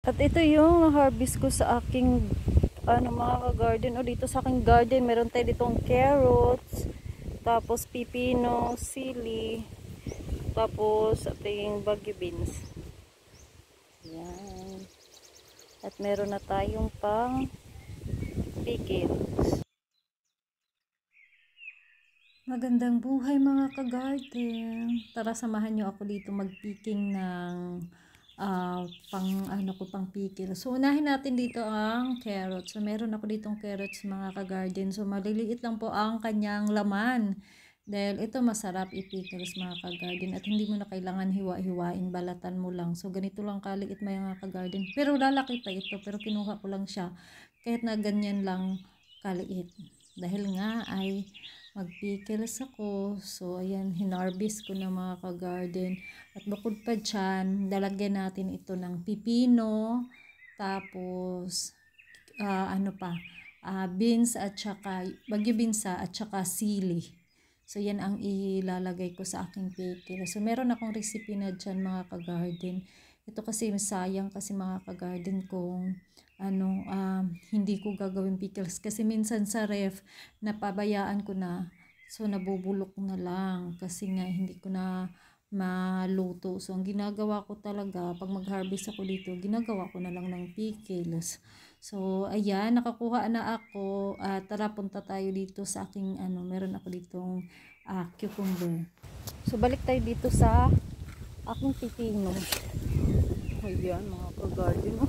At ito yung harvest ko sa aking mga ka-garden. O dito sa aking garden, meron tayo ditong carrots, tapos pipino, sili, tapos ating bagyo beans. Yan. At meron na tayong pang pickles. Magandang buhay mga ka-garden. Tara samahan nyo ako dito mag-picking ng pang pickle. So unahin natin dito ang carrots. So meron ako ditong carrots mga ka-garden. So maliliit lang po ang kanyang laman. Dahil ito masarap i-pickles mga ka-garden. At hindi mo na kailangan hiwa-hiwain, balatan mo lang. So ganito lang kaliit mga ka-garden. Pero lalaki pa ito. Pero kinuha ko lang siya. Kahit na ganyan lang kaliit. Dahil nga ay mag-pickles ako. So, ayan, hinarvest ko na mga ka-garden. At bukod pa dyan, dalagyan natin ito ng pipino, tapos, beans at saka, bagyo binsa at saka sili. So, yan ang ilalagay ko sa aking pickle. So, meron akong recipe na dyan mga ka-garden. Ito kasi sayang kasi mga ka-garden kung hindi ko gagawin pickles kasi minsan sa ref napabayaan ko na, so nabubulok na lang kasi nga hindi ko na maluto. So ang ginagawa ko talaga pag mag-harvest ako dito, ginagawa ko na lang ng pickles. So ayan, nakakuha na ako. Tara punta tayo dito sa aking meron ako ditong cucumber. So balik tayo dito sa aking pipino. Ayan mga ka-garden,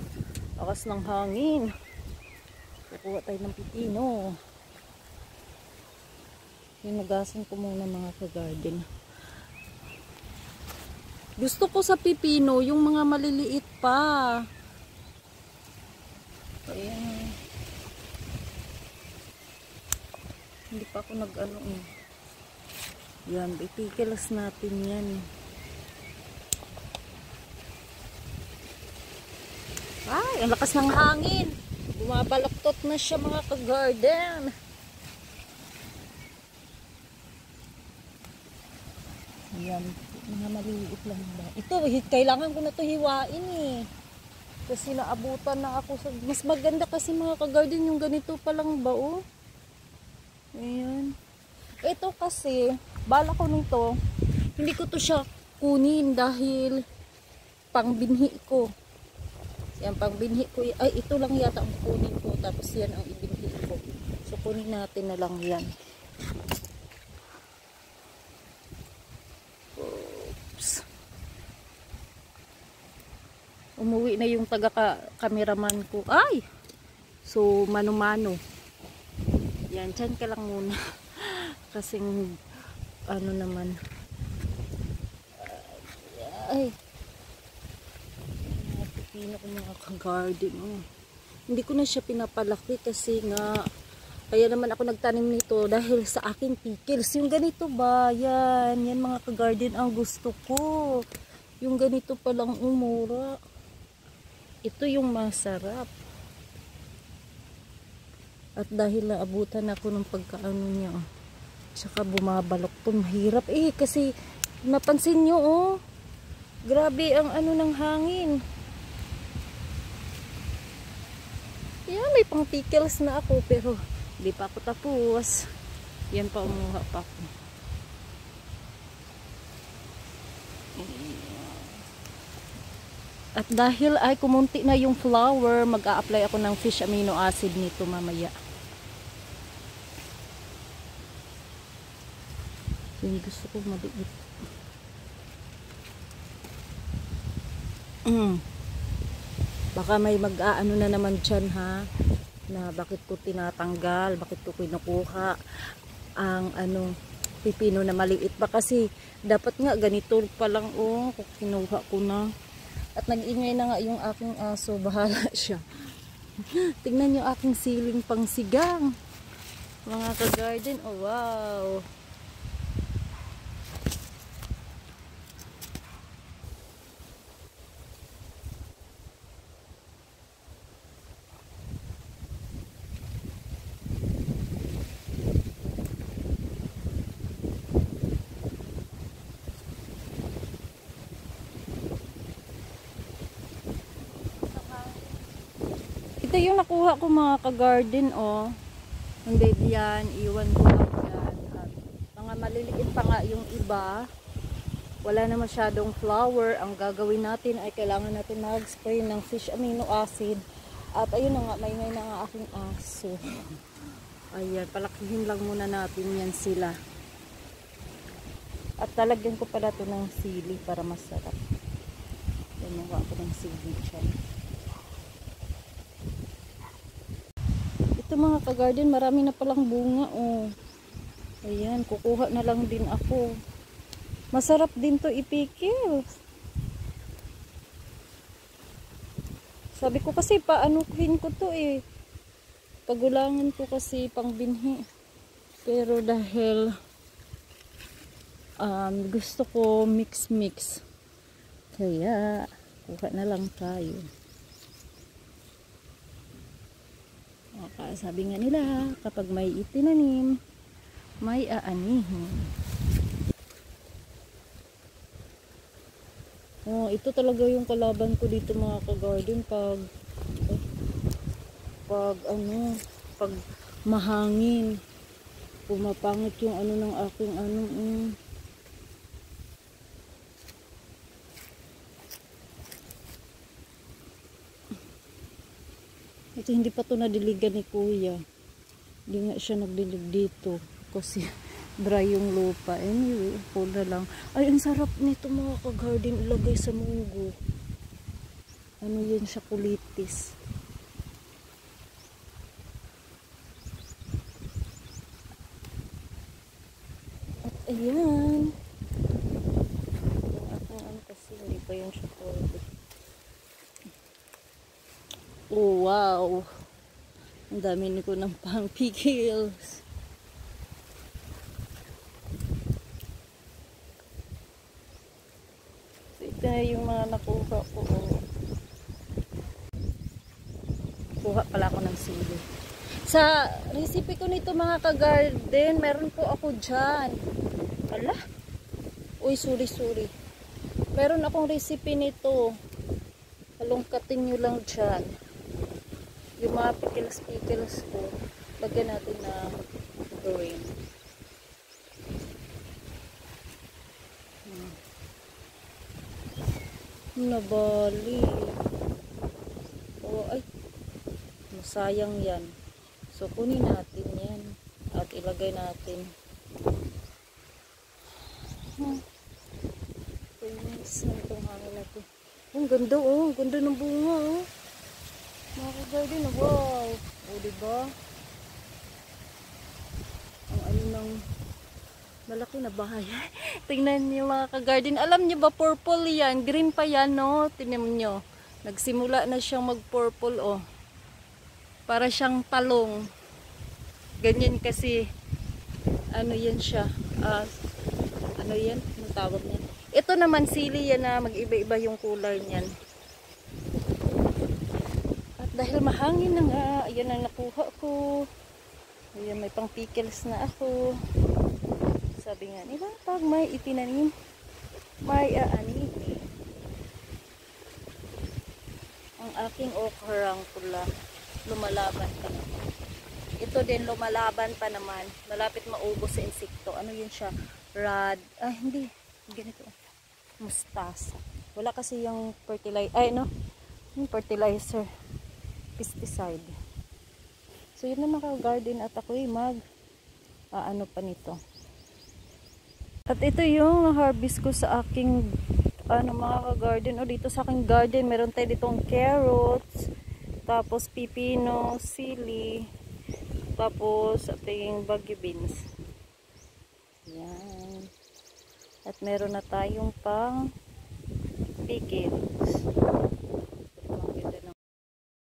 lakas ng hangin. Kukuha tayo ng pipino. Hinugasan ko muna mga ka-garden. Gusto ko sa pipino yung mga maliliit pa. Ayan. Hindi pa ako Yan, ipikilas natin yan. Ay, ang lakas ng hangin. Bumabaloktot na siya mga ka-garden. Ayan, mga maliliit lang ba. Ito, kailangan ko na ito hiwain eh. Kasi naabutan na ako sa... Mas maganda kasi mga ka-garden yung ganito palang ba oh. Ayan. Ito kasi, bala ko nito, hindi ko to siya kunin dahil pangbinhi ko. Yan, pangbinhi ko. Ay, ito lang yata ang kunin ko. Tapos yan ang ibinhi ko. So, kunin natin na lang yan. Oops. Umuwi na yung taga-cameraman ko. Ay! So, mano-mano. Yan, dyan ka lang muna. Kasing, naman. Ay! Pipino ko mga ka-garden. Hindi ko na siya pinapalaki kasi nga kaya naman ako nagtanim nito dahil sa aking pickles. Yung ganito ba? Yan mga ka-garden ang gusto ko. Yung ganito palang umura. Ito yung masarap. At dahil naabutan ako ng pagkaano niya. Tsaka bumabalok to. Mahirap kasi napansin nyo grabe ang ng hangin. Yan, may pang pickles na ako pero hindi pa ako tapos. Yan pa, umuha pa ako. At dahil ay kumunti na yung flour, mag-a-apply ako ng fish amino acid nito mamaya. Yung gusto ko maliit. Baka may mag-aano na naman dyan ha, na bakit ko tinatanggal, bakit ko kinukuha ang pipino na maliit pa kasi dapat nga ganito pa lang kinuha ko na. At nag-ingay na nga yung aking aso, bahala siya. Tingnan nyo aking siling pangsigang mga ka-garden. Oh wow, Ito yung nakuha ko mga ka-garden, oh. Ang babe yan, iwan ko lang yan. At mga maliliit pa nga yung iba. Wala na masyadong flower. Ang gagawin natin ay kailangan natin mag-spray ng fish amino acid. At ayun na nga, maingay na nga aking aso. Ayan, palakihin lang muna natin yan sila. At talagyan ko pala ito ng sili para masarap. Yan, nakuha ko ng sili dyan. Ito mga ka-garden, marami na palang bunga, oh. Ayan, kukuha na lang din ako. Masarap din to ipikil. Sabi ko kasi paanuhin ko to eh. Pagulangan ko kasi pang binhi. Pero dahil gusto ko mix-mix. Kaya kuha na lang tayo. Sabi nga nila, kapag may itinanim, may aanihin. Oh, ito talaga yung kalaban ko dito mga ka-garden pag mahangin. Pumapangit yung ano ng aking Ito hindi pa to nadiligan ni kuya. Hindi nga siya nagdilig dito kasi dry yung lupa. Anyway, pula lang. Ay, ang sarap nito mga ka-garden ilagay sa munggo. Ano yun siya, kulitis. At ayan. Yung aking kasi hindi pa yun siya pwede. Oh, wow. Ang dami nito ng pang pickles. So, ito na yung mga nakuha ko. Kuha pala ako ng sili. Sa recipe ko nito mga ka-garden, meron po ako dyan. Ala? Uy, sorry. Meron akong recipe nito. Halongkatin nyo lang dyan. Yung mga pickles ko, lagyan natin na green. Nabali. Oh, ay. Masayang yan. So, kunin natin yan. At ilagay natin. Saan itong hangin natin? Ang ganda, oh. Ang ganda ng bunga, oh. Mga ka-garden, wow. O, diba? Ang ano ng malaki na bahay. Tingnan niyo mga ka-garden. Alam niyo ba, purple yan. Green pa yan, no? Tingnan niyo. Nagsimula na siyang mag-purple, oh. Para siyang talong. Ganyan kasi, ano yan siya. Ano yan? Anong tawag niya? Ito naman, sili yan na mag-iba-iba yung kulay niyan. Dahil mahangin na nga, ayan ang nakuha ko. Ayan, may pang pickles na ako. Sabi nga nila, pag may itinanim, may aanihin. Ang aking okrang pula, lumalaban pa naman. Ito din, lumalaban pa naman. Malapit maubos sa insekto. Ano yun siya? Hindi. Ganito. Mustasa. Wala kasi yung fertilizer. Yung fertilizer. Pesticide. So yun na naka-garden at ako'y ano pa nito. At ito yung harvest ko sa aking mga ka-garden. O dito sa aking garden, meron tayo ditong carrots, tapos pipino, sili, tapos ating bagyo beans. Yan. At meron na tayong pang pickles.